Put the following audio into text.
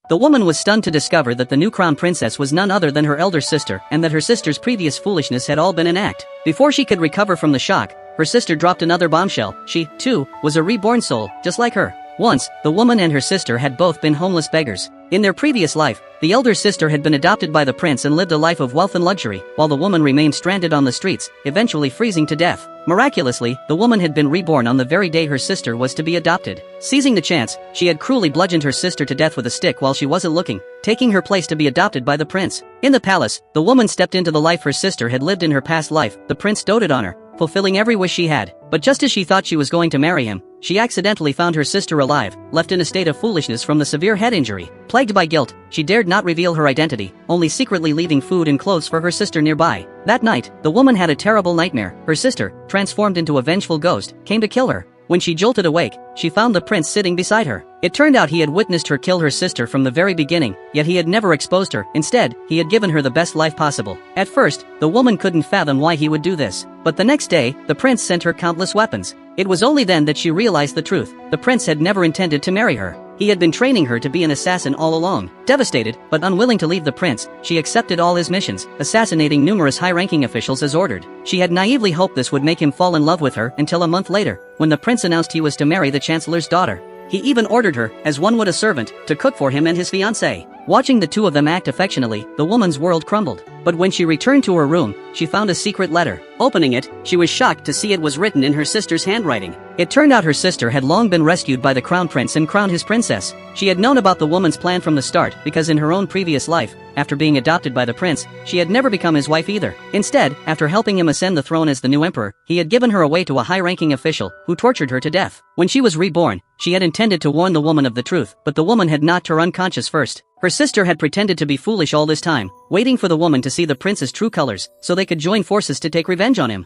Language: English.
The woman was stunned to discover that the new crown princess was none other than her elder sister and that her sister's previous foolishness had all been an act. Before she could recover from the shock, her sister dropped another bombshell. She, too, was a reborn soul, just like her. Once, the woman and her sister had both been homeless beggars. In their previous life, the elder sister had been adopted by the prince and lived a life of wealth and luxury, while the woman remained stranded on the streets, eventually freezing to death. Miraculously, the woman had been reborn on the very day her sister was to be adopted. Seizing the chance, she had cruelly bludgeoned her sister to death with a stick while she wasn't looking, taking her place to be adopted by the prince. In the palace, the woman stepped into the life her sister had lived in her past life. The prince doted on her, fulfilling every wish she had. But just as she thought she was going to marry him, she accidentally found her sister alive, left in a state of foolishness from the severe head injury. Plagued by guilt, she dared not reveal her identity, only secretly leaving food and clothes for her sister nearby. That night, the woman had a terrible nightmare. Her sister, transformed into a vengeful ghost, came to kill her. When she jolted awake, she found the prince sitting beside her. It turned out he had witnessed her kill her sister from the very beginning, yet he had never exposed her. Instead, he had given her the best life possible. At first, the woman couldn't fathom why he would do this. But the next day, the prince sent her countless weapons. It was only then that she realized the truth. The prince had never intended to marry her. He had been training her to be an assassin all along. Devastated, but unwilling to leave the prince, she accepted all his missions, assassinating numerous high-ranking officials as ordered. She had naively hoped this would make him fall in love with her until a month later, when the prince announced he was to marry the chancellor's daughter. He even ordered her, as one would a servant, to cook for him and his fiancée. Watching the two of them act affectionately, the woman's world crumbled. But when she returned to her room, she found a secret letter. Opening it, she was shocked to see it was written in her sister's handwriting. It turned out her sister had long been rescued by the crown prince and crowned his princess. She had known about the woman's plan from the start because in her own previous life, after being adopted by the prince, she had never become his wife either. Instead, after helping him ascend the throne as the new emperor, he had given her away to a high-ranking official who tortured her to death. When she was reborn, she had intended to warn the woman of the truth, but the woman had knocked her unconscious first. Her sister had pretended to be foolish all this time, waiting for the woman to see the prince's true colors, so they could join forces to take revenge on him.